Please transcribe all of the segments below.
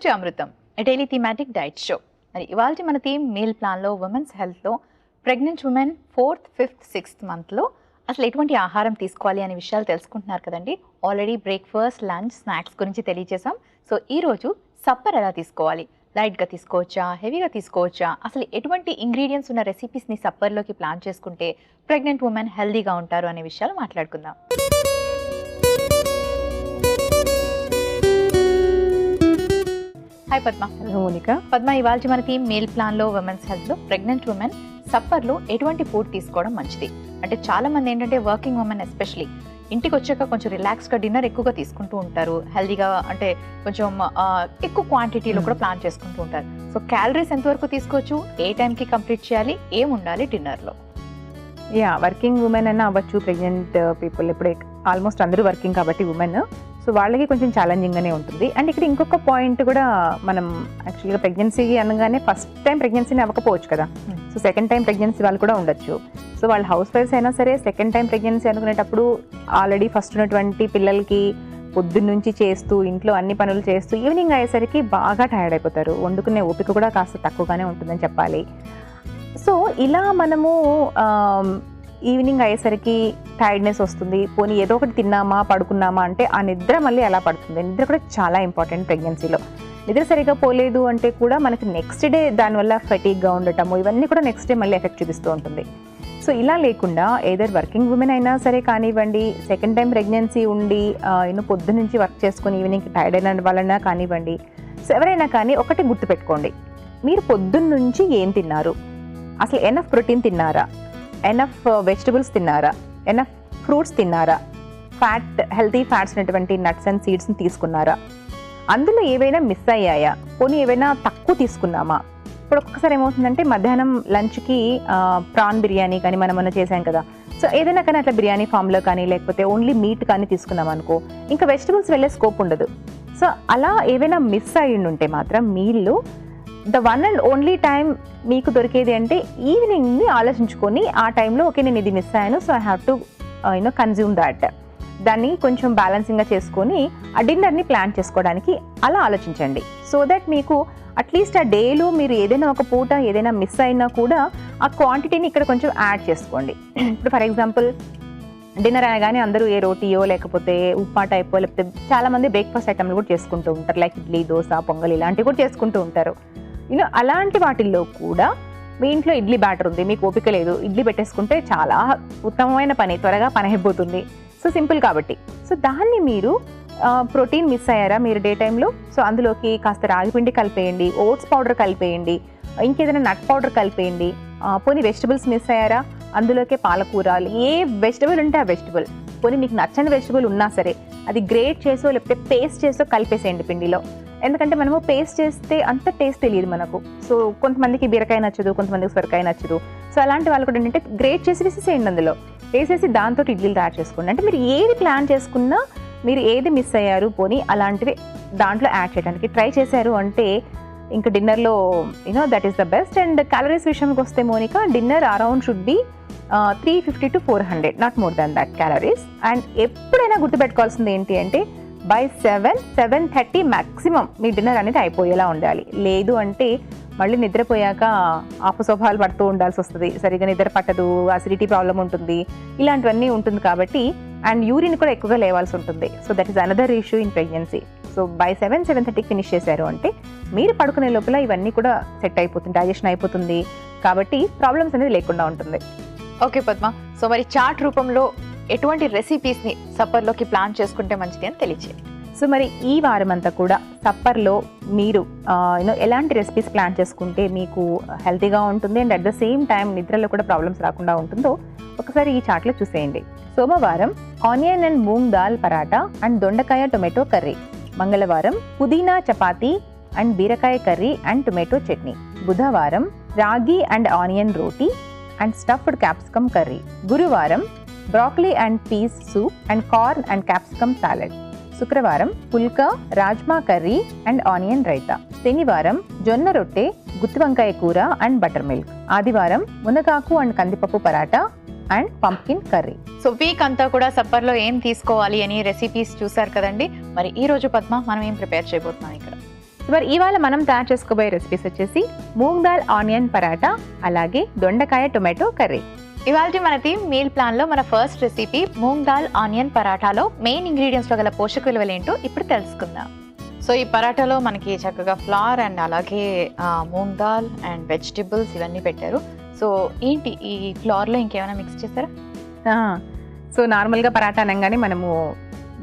To Amrutham daily thematic diet show. మరి ఇవాళ మన థీమ్ మీల్ ప్లాన్లో ఉమెన్స్ హెల్త్లో pregnant women 4th, 5th, 6th మంత్లో అసలు ఎటువంటి ఆహారం తీసుకోవాలి అనే విషయాలు తెలుసుకుంటున్నారు కదండి. ఆల్రెడీ బ్రేక్ఫాస్ట్, లంచ్, స్నాక్స్ గురించి తెలియజేసాం. సో ఈరోజు సప్పర్ ఎలా తీసుకోవాలి, లైట్గా తీసుకోవచ్చా, హెవీగా తీసుకోవచ్చా, అసలు ఎటువంటి ఇంగ్రీడియంట్స్ ఉన్న రెసిపీస్ని సప్పర్లోకి ప్లాన్ చేసుకుంటే ప్రెగ్నెంట్ ఉమెన్ హెల్దీగా ఉంటారు అనే విషయాలు మాట్లాడుకుందాం. హాయ్ పద్మ. హలో మోనికా. పద్మ, ఇవాళ మన థీమ్ మీల్ ప్లాన్లో ఉమెన్స్ హెల్త్లో ప్రెగ్నెంట్ ఉమెన్ సప్పర్లో ఎటువంటి ఫుడ్ తీసుకోవడం మంచిది అంటే చాలా మంది ఏంటంటే వర్కింగ్ ఉమెన్ ఎస్పెషలీ ఇంటికి వచ్చాక కొంచెం రిలాక్స్గా డిన్నర్ ఎక్కువగా తీసుకుంటూ ఉంటారు. హెల్దీగా అంటే కొంచెం ఎక్కువ క్వాంటిటీలో కూడా ప్లాన్ చేసుకుంటూ ఉంటారు. సో క్యాలరీస్ ఎంతవరకు తీసుకోవచ్చు, ఏ టైంకి కంప్లీట్ చేయాలి, ఏం ఉండాలి డిన్నర్లో? వర్కింగ్ ఉమెన్ అయినా అవ్వచ్చు, ప్రెగ్నెంట్ పీపుల్ ఇప్పుడు ఆల్మోస్ట్ అందరూ వర్కింగ్ కాబట్టి ఉమెన్, సో వాళ్ళకి కొంచెం ఛాలెంజింగ్గానే ఉంటుంది. అండ్ ఇక్కడ ఇంకొక పాయింట్ కూడా, మనం యాక్చువల్గా ప్రెగ్నెన్సీ అనగానే ఫస్ట్ టైం ప్రెగ్నెన్సీని అవ్వకపోవచ్చు కదా, సో సెకండ్ టైం ప్రెగ్నెన్సీ వాళ్ళు కూడా ఉండొచ్చు. సో వాళ్ళు హౌస్ వైఫ్స్ అయినా సరే సెకండ్ టైం ప్రెగ్నెన్సీ అనుకునేటప్పుడు ఆల్రెడీ ఫస్ట్ ఉన్నటువంటి పిల్లలకి పొద్దున్న నుంచి చేస్తూ ఇంట్లో అన్ని పనులు చేస్తూ ఈవినింగ్ అయ్యేసరికి బాగా టైర్డ్ అయిపోతారు. వండుకునే ఓపిక కూడా కాస్త తక్కువగానే ఉంటుందని చెప్పాలి. సో ఇలా మనము ఈవినింగ్ అయ్యేసరికి టైర్డ్నెస్ వస్తుంది, పోనీ ఏదో ఒకటి తిన్నామా పడుకున్నామా అంటే ఆ నిద్ర మళ్ళీ ఎలా పడుతుంది. నిద్ర కూడా చాలా ఇంపార్టెంట్ ప్రెగ్నెన్సీలో. నిద్ర సరిగా పోలేదు అంటే కూడా మనకి నెక్స్ట్ డే దానివల్ల ఫెటీగ్గా ఉండటము ఇవన్నీ కూడా నెక్స్ట్ డే మళ్ళీ ఎఫెక్ట్ చూపిస్తూ ఉంటుంది. సో ఇలా లేకుండా ఏదర్ వర్కింగ్ ఉమెన్ అయినా సరే కానివ్వండి, సెకండ్ టైం ప్రెగ్నెన్సీ ఉండి పొద్దు నుంచి వర్క్ చేసుకుని ఈవినింగ్కి టైర్డ్ అయిన వాళ్ళైనా కానివ్వండి, సో ఎవరైనా కానీ ఒకటి గుర్తుపెట్టుకోండి, మీరు పొద్దున్న నుంచి ఏం తిన్నారు, అసలు ఎనఫ్ ప్రోటీన్ తిన్నారా, ఎనఫ్ వెజిటబుల్స్ తిన్నారా, ఎనఫ్ ఫ్రూట్స్ తిన్నారా, హెల్తీ ఫ్యాట్స్ ఉన్నటువంటి నట్స్ అండ్ సీడ్స్ని తీసుకున్నారా, అందులో ఏవైనా మిస్ అయ్యాయా, పోనీ ఏవైనా తక్కువ తీసుకున్నామా. ఇప్పుడు ఒక్కొక్కసారి ఏమవుతుందంటే మధ్యాహ్నం లంచ్కి ప్రాన్ బిర్యానీ కానీ మనం చేసాం కదా, సో ఏదైనా కానీ అట్లా బిర్యానీ ఫామ్లో కానీ లేకపోతే ఓన్లీ మీట్ కానీ తీసుకున్నాం అనుకో, ఇంకా వెజిటబుల్స్ వెళ్ళే స్కోప్ ఉండదు. సో అలా ఏవైనా మిస్ అయ్యి ఉంటే మాత్రం మీల్లో the one and only time మీకు దొరికేది అంటే ఈవినింగ్ని ఆలోచించుకొని ఆ టైంలో ఓకే నేను ఇది మిస్ అయ్యాను, so I have to consume that, దాన్ని కొంచెం బ్యాలెన్సింగ్గా చేసుకొని ఆ డిన్నర్ని ప్లాన్ చేసుకోవడానికి అలా ఆలోచించండి. సో దట్ మీకు అట్లీస్ట్ ఆ డేలో మీరు ఏదైనా ఒక పూట ఏదైనా మిస్ అయినా కూడా ఆ క్వాంటిటీని ఇక్కడ కొంచెం యాడ్ చేసుకోండి. ఇప్పుడు ఫర్ ఎగ్జాంపుల్ డిన్నర్ అనగానే అందరూ ఏ రోటీయో లేకపోతే ఉప్మా టైపో లేకపోతే చాలామంది బ్రేక్ఫాస్ట్ ఐటమ్లు కూడా చేసుకుంటూ ఉంటారు, లైక్ ఇడ్లీ, దోశ, పొంగల్ ఇలాంటివి కూడా చేసుకుంటూ ఉంటారు. అలాంటి వాటిల్లో కూడా మీ ఇంట్లో ఇడ్లీ బ్యాటర్ ఉంది, మీకు ఓపిక లేదు, ఇడ్లీ పెట్టేసుకుంటే చాలా ఉత్తమమైన పని, త్వరగా పని అయిపోతుంది. సో సింపుల్ కాబట్టి, సో దాన్ని మీరు ప్రోటీన్ మిస్ అయ్యారా మీరు డే టైంలో, సో అందులోకి కాస్త రాగిపిండి కలిపేయండి, ఓట్స్ పౌడర్ కలిపేయండి, ఇంకేదైనా నట్ పౌడర్ కలిపేయండి. పోనీ వెజిటబుల్స్ మిస్ అయ్యారా, అందులోకే పాలకూరలు, ఏ వెజిటబుల్ ఉంటే ఆ వెజిటబుల్, పోనీ మీకు నచ్చని వెజిటబుల్ ఉన్నా సరే అది గ్రేట్ చేసో లేకపోతే పేస్ట్ చేసో కలిపేసేయండి పిండిలో. ఎందుకంటే మనము పేస్ట్ చేస్తే అంత టేస్ట్ తెలియదు మనకు. సో కొంతమందికి బీరకాయ నచ్చదు, కొంతమందికి సొరకాయ నచ్చదు. సో అలాంటి వాళ్ళు కూడా ఏంటంటే గ్రేట్ చేసి వేసేసేయండి, అందులో వేసేసి దాంతో ఇడ్లీలు తయారు చేసుకోండి. అంటే మీరు ఏది ప్లాన్ చేసుకున్నా మీరు ఏది మిస్ అయ్యారు పోనీ అలాంటివి దాంట్లో యాడ్ చేయడానికి ట్రై చేశారు అంటే ఇంకా డిన్నర్లో that is the best. And calories విషయానికి వస్తే Monica, dinner around should be 350 to 400, not more than that calories. And ఎప్పుడైనా గుర్తుపెట్టుకోవాల్సింది ఏంటి అంటే బై 7-7:30 మ్యాక్సిమం మీ డిన్నర్ అనేది అయిపోయేలా ఉండాలి. లేదు అంటే మళ్ళీ నిద్రపోయాక ఆపసోఫాలు పడుతూ ఉండాల్సి వస్తుంది, సరిగ్గా నిద్ర పట్టదు, అసిడిటీ ప్రాబ్లం ఉంటుంది, ఇలాంటివన్నీ ఉంటుంది కాబట్టి. అండ్ యూరిన్ కూడా ఎక్కువగా లేవాల్సి ఉంటుంది. So that is another issue in pregnancy. So by 7-7:30 finish చేశారు అంటే మీరు పడుకునే లోపల ఇవన్నీ కూడా సెట్ అయిపోతుంది, డైజెషన్ అయిపోతుంది, కాబట్టి ప్రాబ్లమ్స్ అనేది లేకుండా ఉంటుంది. ఓకే పద్మ, సో మరి చార్ట్ రూపంలో ఎటువంటి రెసిపీస్ని సప్పర్లోకి ప్లాన్ చేసుకుంటే మంచిది అని తెలియచేయండి. సో మరి ఈ వారం అంతా కూడా సప్పర్లో మీరు ఎలాంటి రెసిపీస్ ప్లాన్ చేసుకుంటే మీకు హెల్తీగా ఉంటుంది and at the same time నిద్రలో కూడా ప్రాబ్లమ్స్ రాకుండా ఉంటుందో ఒకసారి ఈ చార్ట్లో చూసేయండి. సోమవారం onion and moong dal paratha and దొండకాయ టొమాటో కర్రీ. మంగళవారం పుదీనా చపాతీ అండ్ బీరకాయ కర్రీ అండ్ టొమాటో చట్నీ. బుధవారం ragi and onion roti and stuffed capsicum curry. గురువారం broccoli and peas soup and corn and capsicum salad. శుక్రవారం phulka, rajma curry and onion raita. శనివారం జొన్న రొట్టె, గుత్తి వంకాయ కూర అండ్ బటర్ మిల్క్. ఆదివారం మునగాకు అండ్ కందిపప్పు paratha and pumpkin curry. So weak అంతా కూడా సప్పర్లో ఏం తీసుకోవాలి అని రెసిపీస్ చూసారు కదండి. మరి ఈ రోజు పద్మ మనం ఏం ప్రిపేర్ చేయబోతున్నాం ఇక్కడ? మరి ఇవాళ మనం తయారు చేసుకోబోయే రెసిపీస్ వచ్చేసి మూంగ్ దాల్ ఆనియన్ పరాటా, అలాగే దొండకాయ టొమాటో కర్రీ. ఇవాళ మన టీమ్ మీల్ ప్లాన్లో మన first recipe moong dal onion పరాటాలో మెయిన్ ఇంగ్రీడియంట్స్లో గల పోషక విలువలు ఏంటో ఇప్పుడు తెలుసుకుందాం. సో ఈ పరాటాలో మనకి చక్కగా ఫ్లవర్ అండ్ అలాగే మూంగ్ దాల్ అండ్ వెజిటబుల్స్ ఇవన్నీ పెట్టారు. సో ఏంటి ఈ ఫ్లవర్లో ఇంకేమైనా మిక్స్ చేస్తారా? సో నార్మల్గా పరాటా అనగానే మనము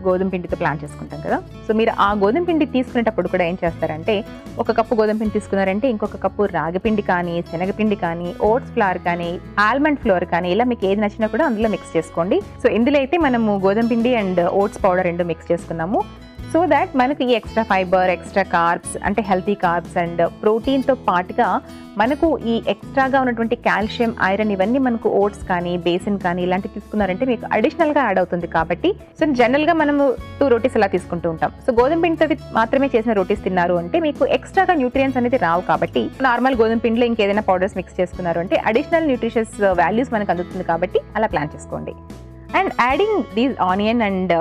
గోధుమ పిండితో ప్లాన్ చేసుకుంటాం కదా. సో మీరు ఆ గోధుమ పిండి తీసుకునేటప్పుడు కూడా ఏం చేస్తారంటే, ఒక కప్పు గోధుమ పిండి తీసుకున్నారంటే ఇంకొక కప్పు రాగి పిండి కానీ, శనగపిండి కానీ, ఓట్స్ ఫ్లవర్ కానీ, ఆల్మండ్ ఫ్లోర్ కానీ, ఇలా మీకు ఏది నచ్చినా కూడా అందులో మిక్స్ చేసుకోండి. సో ఇందులో అయితే మనము గోధుమ పిండి అండ్ ఓట్స్ పౌడర్ రెండు మిక్స్ చేసుకున్నాము. సో దాట్ మనకు ఈ ఎక్స్ట్రా ఫైబర్, ఎక్స్ట్రా కార్బ్స్ అంటే హెల్తీ కార్బ్స్ అండ్ ప్రోటీన్తో పాటుగా మనకు ఈ ఎక్స్ట్రాగా ఉన్నటువంటి కాల్షియం, ఐరన్ ఇవన్నీ మనకు ఓట్స్ కానీ, బేసిన్ కానీ ఇలాంటివి తీసుకున్నారంటే మీకు అడిషనల్గా యాడ్ అవుతుంది. కాబట్టి సో జనరల్గా మనము 2 రోటీస్ అలా తీసుకుంటూ ఉంటాం. సో గోధుమ పిండితో మాత్రమే చేసిన రోటీస్ తిన్నారు అంటే మీకు ఎక్స్ట్రాగా న్యూట్రియన్స్ అనేది రావు. కాబట్టి నార్మల్ గోధుమ పిండిలో ఇంకేదైనా పౌడర్స్ మిక్స్ చేసుకున్నారు అంటే అడిషనల్ న్యూట్రిషియస్ వాల్యూస్ మనకు అందుతుంది. కాబట్టి అలా ప్లాన్ చేసుకోండి. And adding these onion and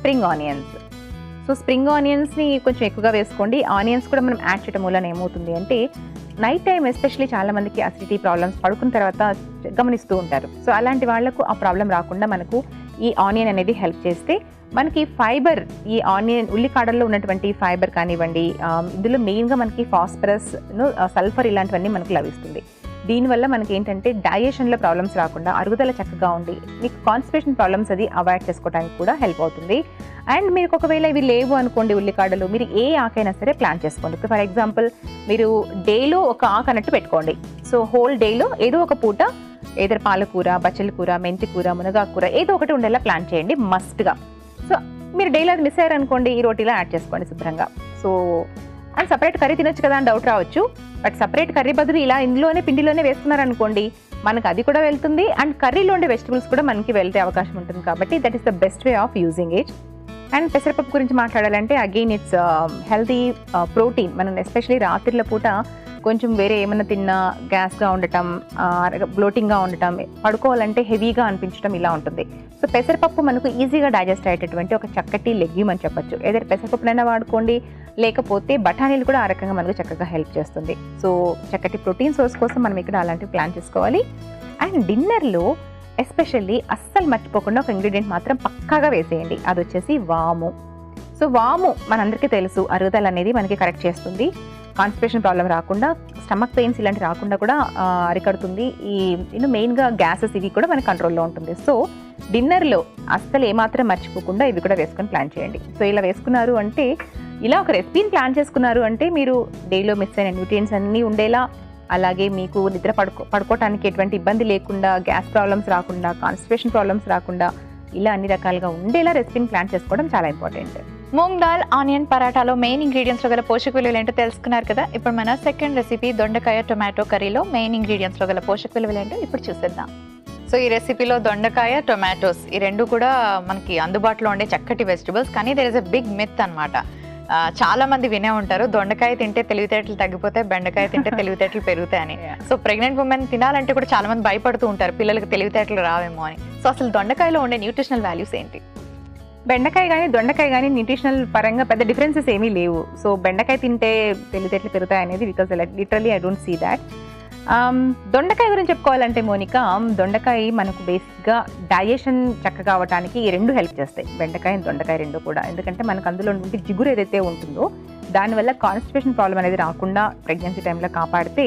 spring onions. So spring ఆనియన్స్ని కొంచెం ఎక్కువగా వేసుకోండి. ఆనియన్స్ కూడా మనం యాడ్ చేయడం వల్ల ఏమవుతుంది అంటే, నైట్ టైం ఎస్పెషలీ చాలా మందికి అసిడిటీ ప్రాబ్లమ్స్ పడుకున్న తర్వాత గమనిస్తూ ఉంటారు. సో అలాంటి వాళ్లకు ఆ ప్రాబ్లం రాకుండా మనకు ఈ ఆనియన్ అనేది హెల్ప్ చేస్తే, మనకి ఫైబర్, ఈ ఆనియన్ ఉల్లికాడల్లో ఉన్నటువంటి ఫైబర్ కానివ్వండి, ఇందులో మెయిన్గా మనకి ఫాస్ఫరస్, సల్ఫర్ ఇలాంటివన్నీ మనకు లభిస్తుంది. దీనివల్ల మనకి ఏంటంటే డైజెషన్లో ప్రాబ్లమ్స్ రాకుండా అరుగుదల చక్కగా ఉండి మీకు కాన్స్టిపేషన్ ప్రాబ్లమ్స్ అది అవాయిడ్ చేసుకోవడానికి కూడా హెల్ప్ అవుతుంది. అండ్ మీకు ఒకవేళ ఇవి లేవు అనుకోండి ఉల్లికాడలు, మీరు ఏ ఆకైనా సరే ప్లాన్ చేసుకోండి. ఇప్పుడు ఫర్ ఎగ్జాంపుల్ మీరు డేలో ఒక ఆకు అన్నట్టు పెట్టుకోండి. సో హోల్ డేలో ఏదో ఒక పూట ఏదో పాలకూర, బచ్చల కూర, మెంతి కూర, మునగాకు కూర ఏదో ఒకటి ఉండేలా ప్లాన్ చేయండి మస్ట్గా. సో మీరు డైలీ అది మిస్ అయ్యారనుకోండి, ఈ రోటీలో యాడ్ చేసుకోండి శుభ్రంగా. సో అండ్ సపరేట్ కర్రీ తినొచ్చు కదా అని డౌట్ రావచ్చు. బట్ సపరేట్ కర్రీ బదులు ఇలా ఇందులోనే పిండిలోనే వేసుకున్నారనుకోండి, మనకు అది కూడా వెళ్తుంది అండ్ కర్రీలో ఉండే వెజిటబుల్స్ కూడా మనకి వెళ్తే అవకాశం ఉంటుంది. కాబట్టి that is the best way of using it. And పెసరపప్పు గురించి మాట్లాడాలంటే అగైన్ ఇట్స్ హెల్తీ ప్రోటీన్. మనం ఎస్పెషలీ రాత్రిల పూట కొంచెం వేరే ఏమైనా తిన్నా గ్యాస్గా ఉండటం, బ్లోటింగ్గా ఉండటం, పడుకోవాలంటే హెవీగా అనిపించడం ఇలా ఉంటుంది. సో పెసరపప్పు మనకు ఈజీగా డైజెస్ట్ అయ్యేటటువంటి ఒక చక్కటి లెగ్యూమ్ అని చెప్పొచ్చు. ఏదైనా పెసరపప్పునైనా వాడుకోండి, లేకపోతే బఠానీలు కూడా ఆ రకంగా మనకు చక్కగా హెల్ప్ చేస్తుంది. సో చక్కటి ప్రోటీన్ సోర్స్ కోసం మనం ఇక్కడ అలాంటివి ప్లాన్ చేసుకోవాలి. అండ్ డిన్నర్లో ఎస్పెషల్లీ అస్సలు మర్చిపోకుండా ఒక ఇంగ్రీడియంట్ మాత్రం పక్కాగా వేసేయండి, అది వచ్చేసి వాము. సో వాము మనందరికీ తెలుసు అరుగుదల అనేది మనకి కరెక్ట్ చేస్తుంది, కాన్స్టిపేషన్ ప్రాబ్లం రాకుండా, స్టమక్ పెయిన్స్ ఇలాంటి రాకుండా కూడా అరికడుతుంది. ఈ మెయిన్గా గ్యాసెస్ ఇవి కూడా మన కంట్రోల్లో ఉంటుంది. సో డిన్నర్లో అస్సలు ఏమాత్రం మర్చిపోకుండా ఇవి కూడా వేసుకొని ప్లాన్ చేయండి. సో ఇలా వేసుకున్నారు అంటే, ఇలా ఒక రెసిపీని ప్లాన్ చేసుకున్నారు అంటే మీరు డేలో మిస్ అయిన న్యూట్రియన్స్ అన్నీ ఉండేలా, అలాగే మీకు నిద్ర పడుకోవటానికి ఎటువంటి ఇబ్బంది లేకుండా, గ్యాస్ ప్రాబ్లమ్స్ రాకుండా, కాన్స్టిపేషన్ ప్రాబ్లమ్స్ రాకుండా, ఇలా అన్ని రకాలుగా ఉండేలా రెసిపీని ప్లాన్ చేసుకోవడం చాలా ఇంపార్టెంట్. మూంగ్ దాల్ ఆనియన్ పరాటాలో మెయిన్ ఇంగ్రీడియంట్స్లో గల పోషక విలువలు ఏంటో తెలుసుకున్నారు కదా. ఇప్పుడు మన సెకండ్ రెసిపీ దొండకాయ టొమాటో కర్రీలో మెయిన్ ఇంగ్రీడియంట్స్లో గల పోషక విలువలు ఏంటో ఇప్పుడు చూసేద్దాం. సో ఈ రెసిపీలో దొండకాయ, టొమాటోస్ ఈ రెండు కూడా మనకి అందుబాటులో ఉండే చక్కటి వెజిటబుల్స్. కానీ there is a big myth అనమాట. చాలా మంది వినే ఉంటారు, దొండకాయ తింటే తెలివితేటలు తగ్గిపోతాయి, బెండకాయ తింటే తెలివితేటలు పెరుగుతాయని. సో ప్రెగ్నెంట్ ఉమెన్ తినాలంటే కూడా చాలా మంది భయపడుతూ ఉంటారు, పిల్లలకి తెలివితేటలు రావేమో అని. సో అసలు దొండకాయలో ఉండే న్యూట్రిషనల్ వాల్యూస్ ఏంటి? బెండకాయ కానీ దొండకాయ కానీ న్యూట్రిషనల్ పరంగా పెద్ద డిఫరెన్సెస్ ఏమీ లేవు. సో బెండకాయ తింటే తెలివితేటలు పెరుగుతాయి అనేది because literally I don't see that. దొండకాయ గురించి చెప్పుకోవాలంటే మోనికా, దొండకాయ మనకు బేసిక్గా డైజెషన్ చక్కగా అవ్వడానికి ఈ రెండు హెల్ప్ చేస్తాయి, బెండకాయ దొండకాయ రెండు కూడా. ఎందుకంటే మనకు అందులో ఉండే జిగురు ఏదైతే ఉంటుందో దానివల్ల కాన్స్టిపేషన్ ప్రాబ్లం అనేది రాకుండా ప్రెగ్నెన్సీ టైంలో కాపాడితే,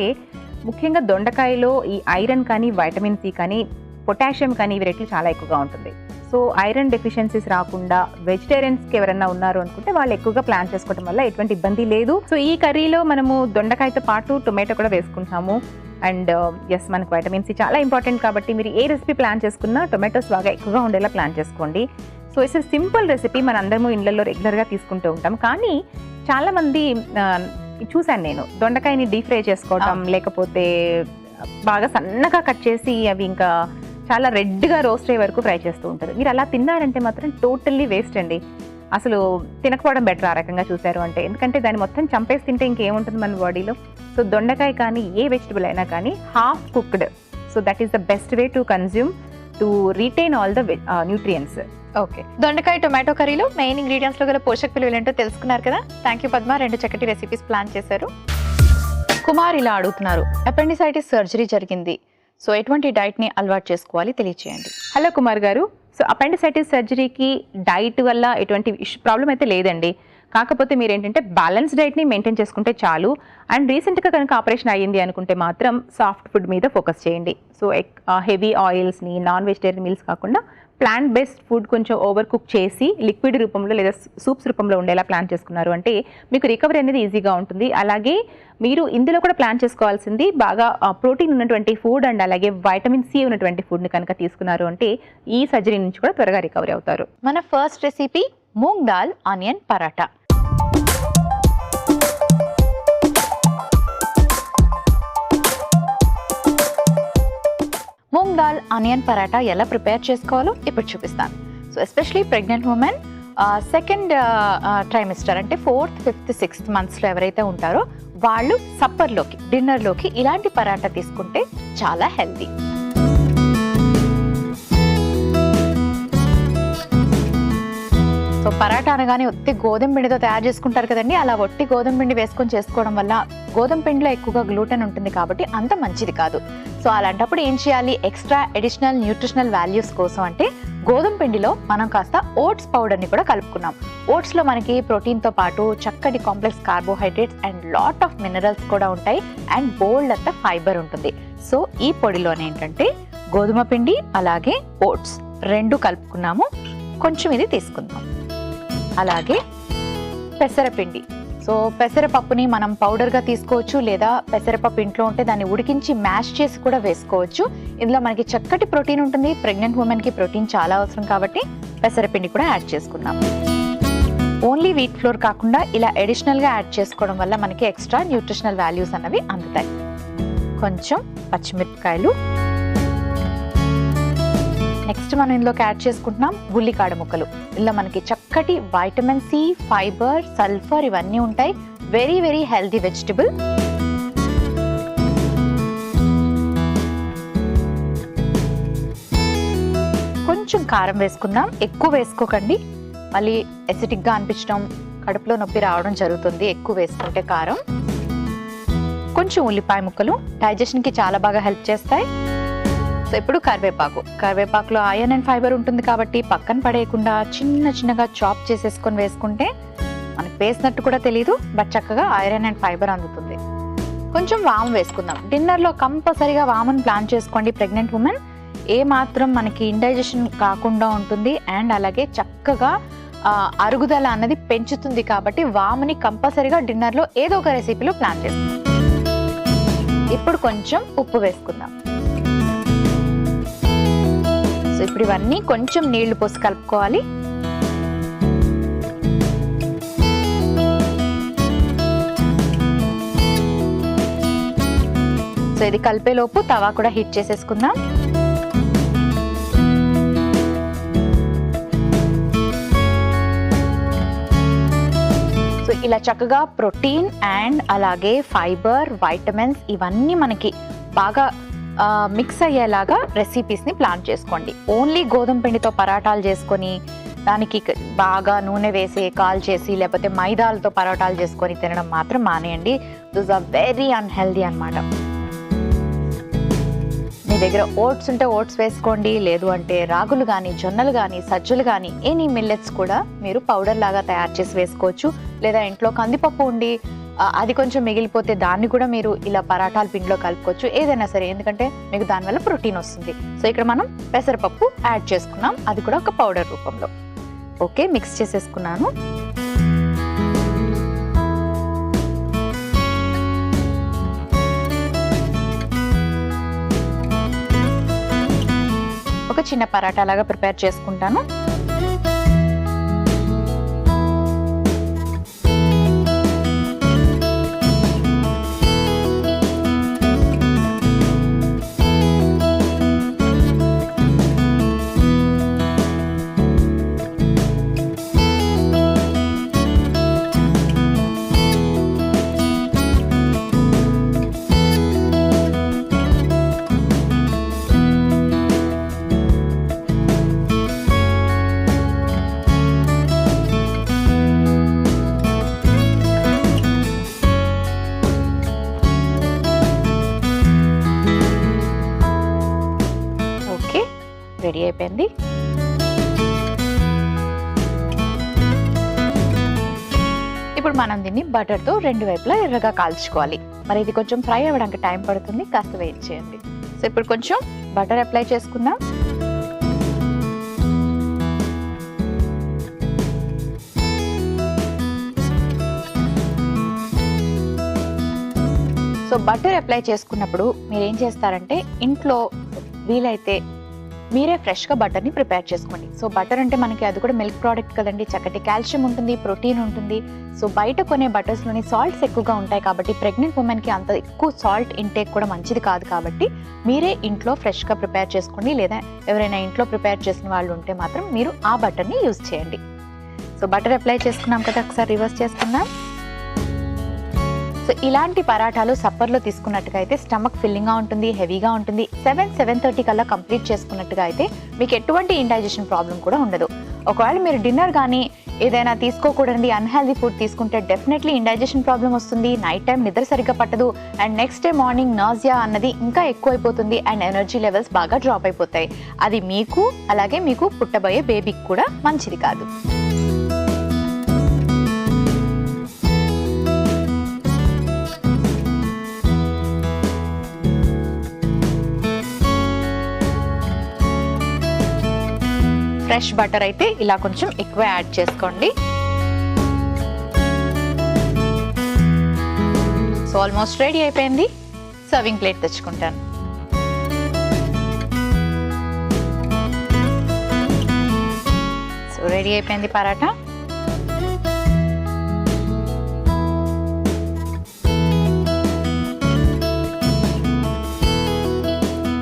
ముఖ్యంగా దొండకాయలో ఈ ఐరన్ కానీ, వైటమిన్ సి కానీ, పొటాషియం కానీ ఇవి రేట్లు చాలా ఎక్కువగా ఉంటుంది. సో ఐరన్ డెఫిషియన్సీస్ రాకుండా వెజిటేరియన్స్కి ఎవరైనా ఉన్నారు అనుకుంటే వాళ్ళు ఎక్కువగా ప్లాన్ చేసుకోవడం వల్ల ఎటువంటి ఇబ్బంది లేదు. సో ఈ కర్రీలో మనము దొండకాయతో పాటు టొమాటో కూడా వేసుకుంటాము. అండ్ ఎస్, మనకు వైటమిన్ సి చాలా ఇంపార్టెంట్ కాబట్టి మీరు ఏ రెసిపీ ప్లాన్ చేసుకున్నా టొమాటోస్ బాగా ఎక్కువగా ఉండేలా ప్లాన్ చేసుకోండి. సో ఇట్స్ సింపుల్ రెసిపీ, మన అందరము ఇళ్ళల్లో రెగ్యులర్గా తీసుకుంటూ ఉంటాం. కానీ చాలామంది చూశాను నేను, దొండకాయని డీప్ ఫ్రై చేసుకోవటం, లేకపోతే బాగా సన్నగా కట్ చేసి అవి ఇంకా చాలా రెడ్గా రోస్ట్ అయ్యే వరకు ఫ్రై చేస్తూ ఉంటారు. మీరు అలా తిన్నారంటే మాత్రం టోటల్లీ వేస్ట్ అండి. అసలు తినకపోవడం బెటర్ ఆ రకంగా చూశారు అంటే. ఎందుకంటే దాన్ని మొత్తం చంపేసి తింటే ఇంకేముంటుంది మన బాడీలో. సో దొండకాయ కానీ ఏ వెజిటబుల్ అయినా కానీ half cooked, so that is the best way to consume to retain all the nutrients. Okay, దొండకాయ టొమాటో కర్రీలో మెయిన్ ఇంగ్రీడియంట్స్ లో గల పోషక విలువలు ఏంటో తెలుసుకున్నారు కదా. థ్యాంక్ యూ పద్మ, 2 చక్కటి రెసిపీస్ ప్లాన్ చేశారు. కుమార్ ఇలా అడుగుతున్నారు, అపెండిసైటిస్ సర్జరీ జరిగింది, సో ఎటువంటి డైట్ ని అలవాటు చేసుకోవాలి తెలియచేయండి. హలో కుమార్ గారు, సో అపెండిసైటిస్ సర్జరీకి డైట్ వల్ల ఎటువంటి ప్రాబ్లం అయితే లేదండి. కాకపోతే మీరు ఏంటంటే బ్యాలెన్స్ డైట్ని మెయింటైన్ చేసుకుంటే చాలు. అండ్ రీసెంట్గా కనుక ఆపరేషన్ అయ్యింది అనుకుంటే మాత్రం సాఫ్ట్ ఫుడ్ మీద ఫోకస్ చేయండి. సో హెవీ ఆయిల్స్ని, నాన్ వెజిటేరియన్ మీల్స్ కాకుండా ప్లాంట్ బేస్డ్ ఫుడ్ కొంచెం ఓవర్ కుక్ చేసి లిక్విడ్ రూపంలో లేదా సూప్స్ రూపంలో ఉండేలా ప్లాన్ చేసుకున్నారు అంటే మీకు రికవరీ అనేది ఈజీగా ఉంటుంది. అలాగే మీరు ఇందులో కూడా ప్లాన్ చేసుకోవాల్సింది బాగా ప్రోటీన్ ఉన్నటువంటి ఫుడ్ అండ్ అలాగే వైటమిన్ సి ఉన్నటువంటి ఫుడ్ని కనుక తీసుకున్నారు అంటే ఈ సర్జరీ నుంచి కూడా త్వరగా రికవరీ అవుతారు. మన first recipe moong dal onion paratha. Moong dal onion paratha ఎలా ప్రిపేర్ చేసుకోవాలో ఇప్పుడు చూపిస్తాను. So especially pregnant women second trimester అంటే 4th, 5th, 6th మంత్స్లో ఎవరైతే ఉంటారో వాళ్ళు సప్పర్లోకి, డిన్నర్లోకి ఇలాంటి పరాటా తీసుకుంటే చాలా హెల్తీ. సో పరాటా అనగానే ఒట్టి గోధుమ పిండితో తయారు చేసుకుంటారు కదండి. అలా ఒట్టి గోధుమ పిండి వేసుకొని చేసుకోవడం వల్ల గోధుమ పిండిలో ఎక్కువగా గ్లూటెన్ ఉంటుంది కాబట్టి అంత మంచిది కాదు. సో అలాంటప్పుడు ఏం చేయాలి, ఎక్స్ట్రా అడిషనల్ న్యూట్రిషనల్ వాల్యూస్ కోసం అంటే గోధుమ పిండిలో మనం కాస్త ఓట్స్ పౌడర్ని కూడా కలుపుకున్నాం. ఓట్స్లో మనకి ప్రోటీన్తో పాటు చక్కటి complex carbohydrates and lot of minerals కూడా ఉంటాయి అండ్ బోల్డ్ అంత ఫైబర్ ఉంటుంది. సో ఈ పొడిలోనే ఏంటంటే గోధుమ పిండి అలాగే ఓట్స్ 2 కలుపుకున్నాము. కొంచెం ఇది తీసుకుందాం. అలాగే పెసరపిండి. సో పెసరపప్పుని మనం పౌడర్గా తీసుకోవచ్చు లేదా పెసరపప్పు ఇంట్లో ఉంటే దాన్ని ఉడికించి మ్యాష్ చేసి కూడా వేసుకోవచ్చు. ఇందులో మనకి చక్కటి ప్రోటీన్ ఉంటుంది. ప్రెగ్నెంట్ ఉమెన్కి ప్రోటీన్ చాలా అవసరం కాబట్టి పెసరపిండి కూడా యాడ్ చేసుకుందాం. ఓన్లీ వీట్ ఫ్లోర్ కాకుండా ఇలా అడిషనల్గా యాడ్ చేసుకోవడం వల్ల మనకి ఎక్స్ట్రా న్యూట్రిషనల్ వాల్యూస్ అన్నవి అందుతాయి. కొంచెం పచ్చిమిరపకాయలు. నెక్స్ట్ మనం ఇందులోకి యాడ్ చేసుకుంటున్నాం ఉల్లికాడ ముక్కలు. ఇందులో మనకి చక్కటి వైటమిన్ సి, ఫైబర్, సల్ఫర్ ఇవన్నీ ఉంటాయి. Very very healthy vegetable. కొంచెం కారం వేసుకుందాం, ఎక్కువ వేసుకోకండి, మళ్ళీ ఎసిటిక్గా అనిపించడం, కడుపులో నొప్పి రావడం జరుగుతుంది ఎక్కువ వేసుకుంటే కారం. కొంచెం ఉల్లిపాయ ముక్కలు డైజెషన్కి చాలా బాగా హెల్ప్ చేస్తాయి. సో ఇప్పుడు కరివేపాకులో ఐరన్ అండ్ ఫైబర్ ఉంటుంది కాబట్టి పక్కన పడేయకుండా చిన్నగా చాప్ చేసేసుకొని వేసుకుంటే మనకు వేసినట్టు కూడా తెలియదు, బట్ చక్కగా ఐరన్ అండ్ ఫైబర్ అందుతుంది. కొంచెం వాము వేసుకుందాం. డిన్నర్లో కంపల్సరీగా వామును ప్లాన్ చేసుకోండి. ప్రెగ్నెంట్ ఉమెన్ ఏ మాత్రం మనకి ఇండైజెషన్ కాకుండా ఉంటుంది అండ్ అలాగే చక్కగా అరుగుదల అన్నది పెంచుతుంది కాబట్టి వాముని కంపల్సరీగా డిన్నర్లో ఏదో ఒక రెసిపీలో ప్లాన్ చేసుకుందాం. ఇప్పుడు కొంచెం ఉప్పు వేసుకుందాం. సో ఇప్పుడు ఇవన్నీ కొంచెం నీళ్లు పోసి కలుపుకోవాలి. సో ఇది కలిపేలోపు తవా కూడా హీట్ చేసేసుకుందాం. సో ఇలా చక్కగా ప్రోటీన్ అండ్ అలాగే ఫైబర్, వైటమిన్స్ ఇవన్నీ మనకి బాగా మిక్స్ అయ్యేలాగా రెసిపీస్ని ప్లాన్ చేసుకోండి. ఓన్లీ గోధుమ పిండితో పరాటాలు చేసుకొని దానికి బాగా నూనె వేసి కాల్ చేసి లేకపోతే మైదాలతో పరోటాలు చేసుకొని తినడం మాత్రం మానేయండి. దోస్ ఆర్ వెరీ అన్హెల్దీ అన్నమాట. మీ దగ్గర ఓట్స్ ఉంటే ఓట్స్ వేసుకోండి, లేదు అంటే రాగులు కానీ, జొన్నలు కానీ, సజ్జలు కానీ ఎనీ మిల్లెట్స్ కూడా మీరు పౌడర్ లాగా తయారు చేసి వేసుకోవచ్చు. లేదా ఇంట్లో కందిపప్పు ఉండి అది కొంచెం మిగిలిపోతే దాన్ని కూడా మీరు ఇలా పరాటాల పిండిలో కలుపుకోవచ్చు. ఏదైనా సరే, ఎందుకంటే మీకు దానివల్ల ప్రోటీన్ వస్తుంది. సో ఇక్కడ మనం పెసరపప్పు యాడ్ చేసుకున్నాం, అది కూడా ఒక పౌడర్ రూపంలో. ఓకే, మిక్స్ చేసేసుకున్నాను. ఒక చిన్న పరాటా లాగా ప్రిపేర్ చేసుకుంటాను. రెడీ అయిపోయింది. ఇప్పుడు మనం దీన్ని బటర్తో 2 వైపులా ఎర్రగా కాల్చుకోవాలి. మరి ఇది కొంచెం ఫ్రై అవ్వడానికి టైం పడుతుంది, కాస్త వెయిట్ చేయండి. సో ఇప్పుడు కొంచెం బటర్ అప్లై చేసుకుందాం. సో బటర్ అప్లై చేసుకున్నప్పుడు మీరు ఏం చేస్తారంటే ఇంట్లో వీలైతే మీరే ఫ్రెష్గా బటర్ని ప్రిపేర్ చేసుకోండి. సో బటర్ అంటే మనకి అది కూడా మిల్క్ ప్రోడక్ట్ కదండి, చక్కటి కాల్షియం ఉంటుంది, ప్రోటీన్ ఉంటుంది. సో బయట కొనే బటర్స్లోని సాల్ట్స్ ఎక్కువగా ఉంటాయి కాబట్టి ప్రెగ్నెంట్ ఉమెన్కి అంత ఎక్కువ సాల్ట్ ఇంటేక్ కూడా మంచిది కాదు. కాబట్టి మీరే ఇంట్లో ఫ్రెష్గా ప్రిపేర్ చేసుకోండి, లేదా ఎవరైనా ఇంట్లో ప్రిపేర్ చేసిన వాళ్ళు ఉంటే మాత్రం మీరు ఆ బటర్ని యూజ్ చేయండి. సో బటర్ అప్లై చేసుకున్నాం కదా, ఒకసారి రివర్స్ చేసుకుందాం. సో ఇలాంటి పరాఠాలు సప్పర్లో తీసుకున్నట్టుగా అయితే స్టమక్ ఫిల్లింగ్గా ఉంటుంది, హెవీగా ఉంటుంది. 7-7:30 కల్లా కంప్లీట్ చేసుకున్నట్టుగా అయితే మీకు ఎటువంటి ఇండైజెషన్ ప్రాబ్లం కూడా ఉండదు. ఒకవేళ మీరు డిన్నర్ కానీ ఏదైనా తీసుకోకూడదు అన్హెల్దీ ఫుడ్ తీసుకుంటే డెఫినెట్లీ ఇండైజెషన్ ప్రాబ్లం వస్తుంది, నైట్ టైం నిద్ర సరిగ్గా పట్టదు, and next day morning nausea అన్నది ఇంకా ఎక్కువైపోతుంది, అండ్ ఎనర్జీ లెవెల్స్ బాగా డ్రాప్ అయిపోతాయి. అది మీకు అలాగే మీకు పుట్టబోయే బేబీకి కూడా మంచిది కాదు. ఫ్రెష్ బటర్ అయితే ఇలా కొంచెం ఎక్కువ యాడ్ చేసుకోండి. సో ఆల్మోస్ట్ రెడీ అయిపోయింది. సర్వింగ్ ప్లేట్ తెచ్చుకుంటాను. సో రెడీ అయిపోయింది పరాటా.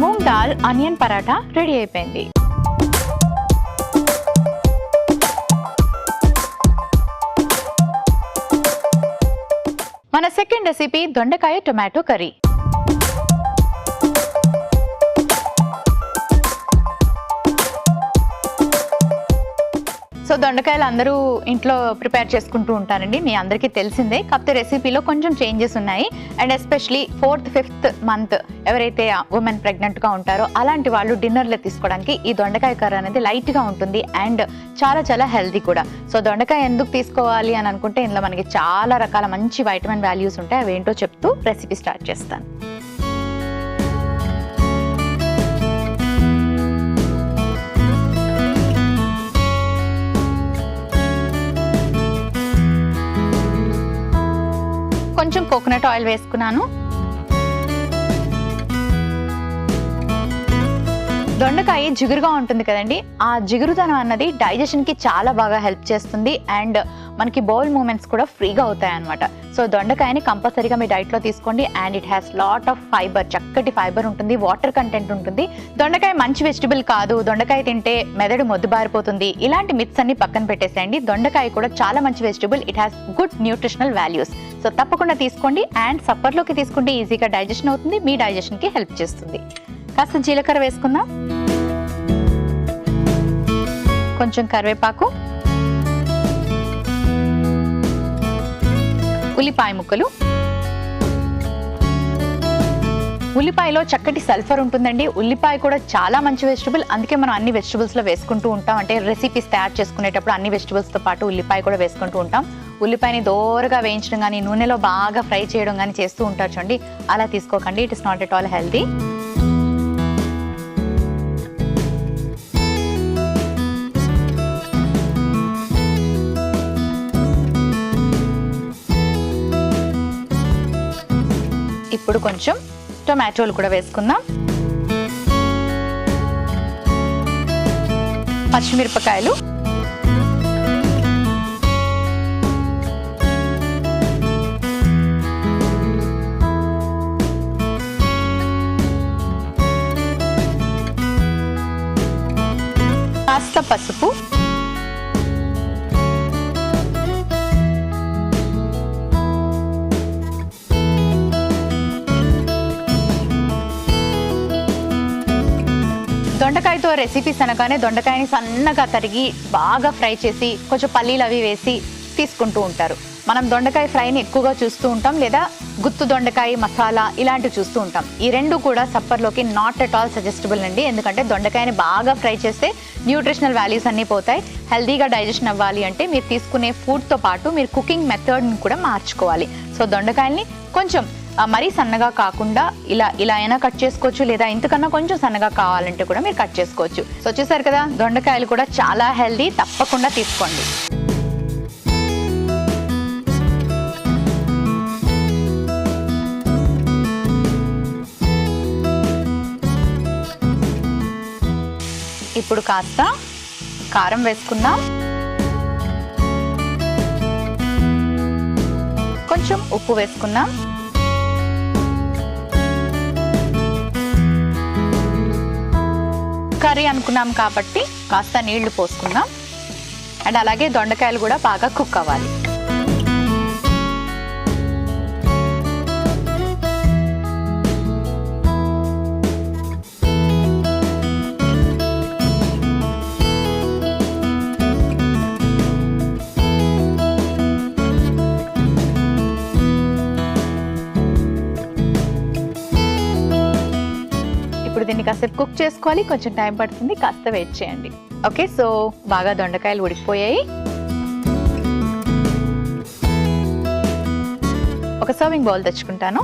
మూంగ్ దాల్ ఆనియన్ పరాటా రెడీ అయిపోయింది. మన సెకండ్ రెసిపీ దొండకాయ టొమాటో కర్రీ. సో దొండకాయలు అందరూ ఇంట్లో ప్రిపేర్ చేసుకుంటూ ఉంటారండి, మీ అందరికీ తెలిసిందే. కాకపోతే రెసిపీలో కొంచెం చేంజెస్ ఉన్నాయి. And especially 4th, 5th month ఎవరైతే ఉమెన్ ప్రెగ్నెంట్గా ఉంటారో అలాంటి వాళ్ళు డిన్నర్లో తీసుకోవడానికి ఈ దొండకాయ కర్రీ అనేది లైట్గా ఉంటుంది అండ్ చాలా చాలా హెల్తీ కూడా. సో దొండకాయ ఎందుకు తీసుకోవాలి అని అనుకుంటే ఇందులో మనకి చాలా రకాల మంచి వైటమిన్ వాల్యూస్ ఉంటాయి. అవి ఏంటో చెప్తూ రెసిపీ స్టార్ట్ చేస్తాను. కొంచెం కోకోనట్ ఆయిల్ వేసుకున్నాను. దొండకాయ జిగురుగా ఉంటుంది కదండి, ఆ జిగురుతనం అన్నది డైజెషన్కి చాలా బాగా హెల్ప్ చేస్తుంది అండ్ మనకి బౌల్ మూమెంట్స్ కూడా ఫ్రీగా అవుతాయి అన్నమాట. సో దొండకాయని కంపల్సరీగా మీ డైట్లో తీసుకోండి. And it has lot of fibre, చక్కటి ఫైబర్ ఉంటుంది, వాటర్ కంటెంట్ ఉంటుంది. దొండకాయ మంచి వెజిటబుల్ కాదు, దొండకాయ తింటే మెదడు మొద్దుబారిపోతుంది, ఇలాంటి మిత్స్ అన్ని పక్కన పెట్టేసేయండి. దొండకాయ కూడా చాలా మంచి vegetable, it has good nutritional values. So తప్పకుండా తీసుకోండి. అండ్ సప్పర్లోకి తీసుకుంటే ఈజీగా డైజెషన్ అవుతుంది, మీ డైజెషన్కి హెల్ప్ చేస్తుంది. కాస్త జీలకర్ర వేసుకుందాం, కొంచెం కరివేపాకు, ఉల్లిపాయ ముక్కలు. ఉల్లిపాయలో చక్కటి సల్ఫర్ ఉంటుందండి. ఉల్లిపాయ కూడా చాలా మంచి వెజిటబుల్, అందుకే మనం అన్ని వెజిటబుల్స్లో వేసుకుంటూ ఉంటాం. అంటే రెసిపీస్ తయారు చేసుకునేటప్పుడు అన్ని వెజిటబుల్స్తో పాటు ఉల్లిపాయ కూడా వేసుకుంటూ ఉంటాం. ఉల్లిపాయని దోరగా వేయించడం కానీ నూనెలో బాగా ఫ్రై చేయడం కానీ చేస్తూ ఉంటారు చూడండి, అలా తీసుకోకండి. It is not at all healthy. ఇప్పుడు కొంచెం టొమాటోలు కూడా వేసుకుందాం, పచ్చిమిరపకాయలు, కాస్త పసుపు, దొండకాయతో రెసిపీస్ అనగానే దొండకాయని సన్నగా తరిగి బాగా ఫ్రై చేసి కొంచెం పల్లీలు అవి వేసి తీసుకుంటూ ఉంటారు. మనం దొండకాయ ఫ్రైని ఎక్కువగా చూస్తూ ఉంటాం, లేదా గుత్తు దొండకాయ మసాలా ఇలాంటివి చూస్తూ ఉంటాం. ఈ రెండు కూడా సప్పర్లోకి నాట్ అట్ ఆల్ సజెస్టబుల్ అండి. ఎందుకంటే దొండకాయని బాగా ఫ్రై చేస్తే న్యూట్రిషనల్ వాల్యూస్ అన్నీ పోతాయి. హెల్తీగా డైజెషన్ అవ్వాలి అంటే మీరు తీసుకునే ఫుడ్తో పాటు మీరు కుకింగ్ మెథడ్ని కూడా మార్చుకోవాలి. సో దొండకాయల్ని కొంచెం మరీ సన్నగా కాకుండా ఇలా అయినా కట్ చేసుకోవచ్చు, లేదా ఇంతకన్నా కొంచెం సన్నగా కావాలంటే కూడా మీరు కట్ చేసుకోవచ్చు. సో చూసారు కదా, దొండకాయలు కూడా చాలా హెల్దీ, తప్పకుండా తీసుకోండి. ఇప్పుడు కాస్త కారం వేసుకుందాం, కొంచెం ఉప్పు వేసుకుందాం, కర్రీ అనుకున్నాం కాబట్టి కాస్త నీళ్లు పోసుకుందాం. అండ్ అలాగే దొండకాయలు కూడా బాగా కుక్ అవ్వాలి. దీన్ని కాసేపు కుక్ చేసుకోవాలి, కొంచెం టైం పడుతుంది, కాస్త వెయిట్ చేయండి. ఓకే, సో బాగా దొండకాయలు ఉడికిపోయాయి. ఒక సర్వింగ్ బౌల్ తెచ్చుకుంటాను.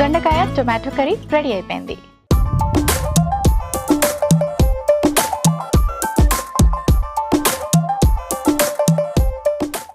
దొండకాయ టొమాటో కర్రీ రెడీ అయిపోయింది.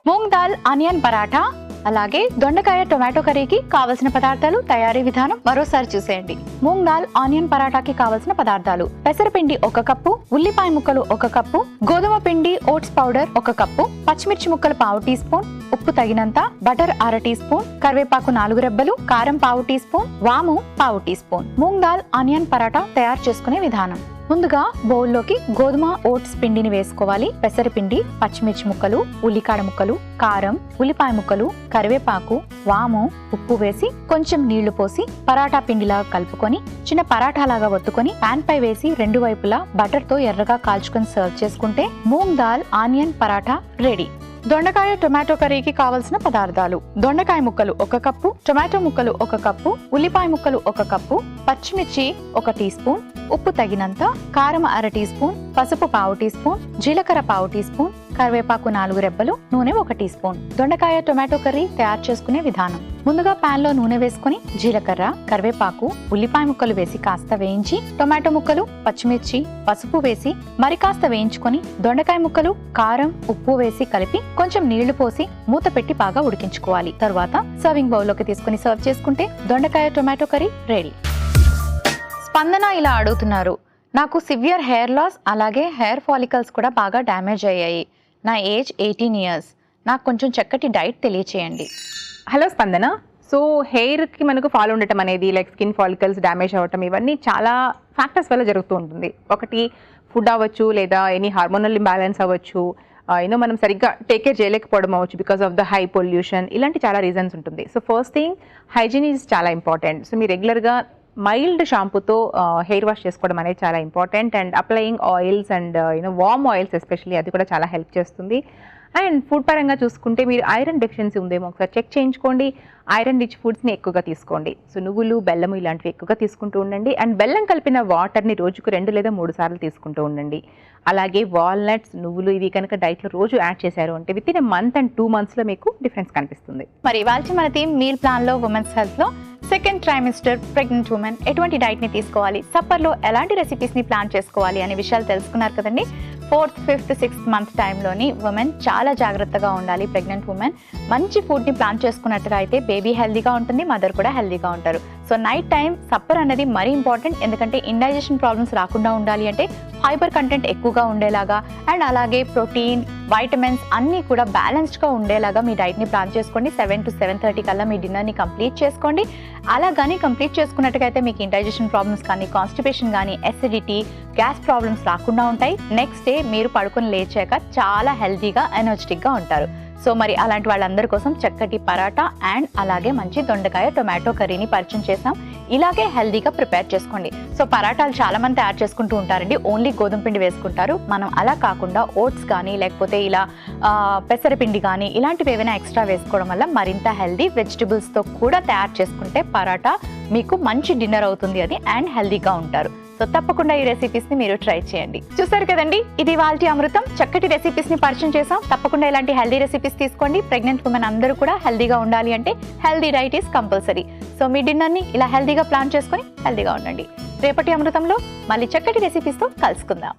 మూంగ్ దాల్ ఆనియన్ పరాఠా అలాగే దొండకాయ టొమాటో కర్రీకి కావలసిన పదార్థాలు, తయారీ విధానం మరోసారి చూసేయండి. మూంగ్ దాల్ ఆనియన్ పరాఠాకి కావలసిన పదార్థాలు: పెసరపిండి 1 కప్పు, ఉల్లిపాయ ముక్కలు 1 కప్పు, గోధుమ పిండి ఓట్స్ పౌడర్ 1 కప్పు, పచ్చిమిర్చి ముక్కలు 1/2 టీ స్పూన్, ఉప్పు తగినంత, బటర్ 1/2 టీ స్పూన్, కరివేపాకు 4 రెబ్బలు, కారం 1/2 టీ స్పూన్, వాము 1/2 teaspoon. Moong dal onion paratha తయారు చేసుకునే విధానం: ముందుగా బౌల్లోకి గోధుమ ఓట్స్ పిండిని వేసుకోవాలి. పెసరపిండి, పచ్చిమిర్చి ముక్కలు, ఉల్లికాడ ముక్కలు, కారం, ఉల్లిపాయ ముక్కలు, కరివేపాకు, వాము, ఉప్పు వేసి కొంచెం నీళ్లు పోసి పరాఠా పిండిలాగా కలుపుకొని చిన్న పరాఠాలాగా ఒత్తుకొని పాన్ పై వేసి 2 వైపులా బటర్ తో ఎర్రగా కాల్చుకొని సర్వ్ చేసుకుంటే మూంగ్ దాల్ ఆనియన్ పరాఠా రెడీ. దొండకాయ టొమాటో కర్రీకి కావలసిన పదార్థాలు: దొండకాయ ముక్కలు 1 కప్పు, టొమాటో ముక్కలు 1 కప్పు, ఉల్లిపాయ ముక్కలు 1 కప్పు, పచ్చిమిర్చి 1 టీ స్పూన్, ఉప్పు తగినంత, కారం 1/2 టీ స్పూన్, పసుపు 1/2 టీ స్పూన్, జీలకర్ర 1/2 టీ స్పూన్, కరివేపాకు 4 రెబ్బలు, నూనె 1 టీ స్పూన్. దొండకాయ టొమాటో కర్రీ తయారు చేసుకునే విధానం: ముందుగా పాన్ లో నూనె వేసుకుని జీలకర్ర, కరివేపాకు, ఉల్లిపాయ ముక్కలు వేసి కాస్త వేయించి టొమాటో ముక్కలు, పచ్చిమిర్చి, పసుపు వేసి మరి కాస్త వేయించుకొని దొండకాయ ముక్కలు, కారం, ఉప్పు వేసి కలిపి కొంచెం నీళ్లు పోసి మూత పెట్టి బాగా ఉడికించుకోవాలి. తర్వాత సర్వింగ్ బౌల్ లోకి తీసుకుని సర్వ్ చేసుకుంటే దొండకాయ టొమాటో కర్రీ రెడీ. స్పందన ఇలా అడుగుతున్నారు: నాకు సివియర్ హెయిర్ లాస్ అలాగే హెయిర్ ఫాలికల్స్ కూడా బాగా డ్యామేజ్ అయ్యాయి. నా ఏజ్ 18 years. నాకు కొంచెం చక్కటి డైట్ తెలియచేయండి. హలో స్పందన. సో హెయిర్కి మనకు ఫాల్ ఉండటం అనేది, లైక్ స్కిన్ ఫాలికల్స్ డ్యామేజ్ అవ్వటం, ఇవన్నీ చాలా ఫ్యాక్టర్స్ వల్ల జరుగుతూ ఉంటుంది. ఒకటి ఫుడ్ అవ్వచ్చు, లేదా ఎనీ హార్మోనల్ ఇంబ్యాలెన్స్ అవ్వచ్చు, మనం సరిగ్గా టేక్ కేర్ చేయలేకపోవడం అవ్వచ్చు because of the high pollution, ఇలాంటి చాలా రీజన్స్ ఉంటుంది. So first thing, hygiene is చాలా ఇంపార్టెంట్. సో మీరు రెగ్యులర్గా మైల్డ్ షాంపూతో హెయిర్ వాష్ చేసుకోవడం అనేది చాలా important. And applying oils and warm oils especially, అది కూడా చాలా హెల్ప్ చేస్తుంది. అండ్ ఫుడ్ పరంగా చూసుకుంటే మీరు ఐరన్ డెఫిషియన్సీ ఉందేమో ఒకసారి చెక్ చేయించుకోండి. ఐరన్ రిచ్ ఫుడ్స్ని ఎక్కువగా తీసుకోండి. సో నువ్వులు, బెల్లము ఇలాంటివి ఎక్కువగా తీసుకుంటూ ఉండండి. అండ్ బెల్లం కలిపిన వాటర్ని రోజుకు 2 లేదా 3 సార్లు తీసుకుంటూ ఉండండి. అలాగే వాల్నట్స్, నువ్వులు ఇవి కనుక డైట్లో రోజు యాడ్ చేశారు అంటే వితిన్ ఎ మంత్ అండ్ 2 monthsలో మీకు డిఫరెన్స్ కనిపిస్తుంది. మరి ఇవాళ మన థీమ్ మీల్ ప్లాన్లో ఉమెన్స్ హెల్త్లో సెకండ్ ట్రైమిస్టర్ ప్రెగ్నెంట్ ఉమెన్ ఎటువంటి డైట్ని తీసుకోవాలి, సప్పర్లో ఎలాంటి రెసిపీస్ని ప్లాన్ చేసుకోవాలి అనే విషయాలు తెలుసుకున్నారు కదండి. 4th, 5th, 6th మంత్ టైంలోని ఉమెన్ చాలా జాగ్రత్తగా ఉండాలి. ప్రెగ్నెంట్ ఉమెన్ మంచి ఫుడ్ని ప్లాన్ చేసుకున్నట్టుగా అయితే బేబీ హెల్దీగా ఉంటుంది, మదర్ కూడా హెల్దీగా ఉంటారు. సో నైట్ టైం సప్పర్ అనేది మరీ ఇంపార్టెంట్. ఎందుకంటే ఇండైజెషన్ ప్రాబ్లమ్స్ రాకుండా ఉండాలి అంటే ఫైబర్ కంటెంట్ ఎక్కువగా ఉండేలాగా అండ్ అలాగే ప్రోటీన్, వైటమిన్స్ అన్నీ కూడా బ్యాలెన్స్డ్గా ఉండేలాగా మీ డైట్ని ప్లాన్ చేసుకోండి. 7 to 7:30 కల్లా మీ డిన్నర్ని కంప్లీట్ చేసుకోండి. అలా కానీ కంప్లీట్ చేసుకున్నట్టుగా మీకు ఇండైజెషన్ ప్రాబ్లమ్స్ కానీ, కాన్స్టిపేషన్ కానీ, ఎసిడిటీ, గ్యాస్ ప్రాబ్లమ్స్ రాకుండా ఉంటాయి. నెక్స్ట్ డే మీరు పడుకొని లేచాక చాలా హెల్తీగా, ఎనర్జెటిక్గా ఉంటారు. సో మరి అలాంటి వాళ్ళందరి కోసం చక్కటి పరాటా అండ్ అలాగే మంచి దొండకాయ టొమాటో కర్రీని పరిచయం చేసాం. ఇలాగే హెల్దీగా ప్రిపేర్ చేసుకోండి. సో పరాటాలు చాలా మంది తయారు చేసుకుంటూ ఉంటారండి, ఓన్లీ గోధుమ పిండి వేసుకుంటారు. మనం అలా కాకుండా ఓట్స్ కానీ లేకపోతే ఇలా పెసరపిండి కానీ ఇలాంటివి ఏవైనా ఎక్స్ట్రా వేసుకోవడం వల్ల మరింత హెల్దీ, వెజిటబుల్స్తో కూడా తయారు చేసుకుంటే పరాటా మీకు మంచి డిన్నర్ అవుతుంది అది అండ్ హెల్దీగా ఉంటారు. సో తప్పకుండా ఈ రెసిపీస్ ని మీరు ట్రై చేయండి. చూసారు కదండి, ఇది ఇవాల్టి అమృతం. చక్కటి రెసిపీస్ ని పరిచయం చేసాం. తప్పకుండా ఇలాంటి హెల్దీ రెసిపీస్ తీసుకోండి. ప్రెగ్నెంట్ ఉమెన్ అందరూ కూడా హెల్దీగా ఉండాలి అంటే healthy diet is compulsory. So me dinner ని ఇలా హెల్దీగా ప్లాన్ చేసుకొని హెల్దీగా ఉండండి. రేపటి అమృతంలో మళ్ళీ చక్కటి రెసిపీస్ తో కలుసుకుందాం.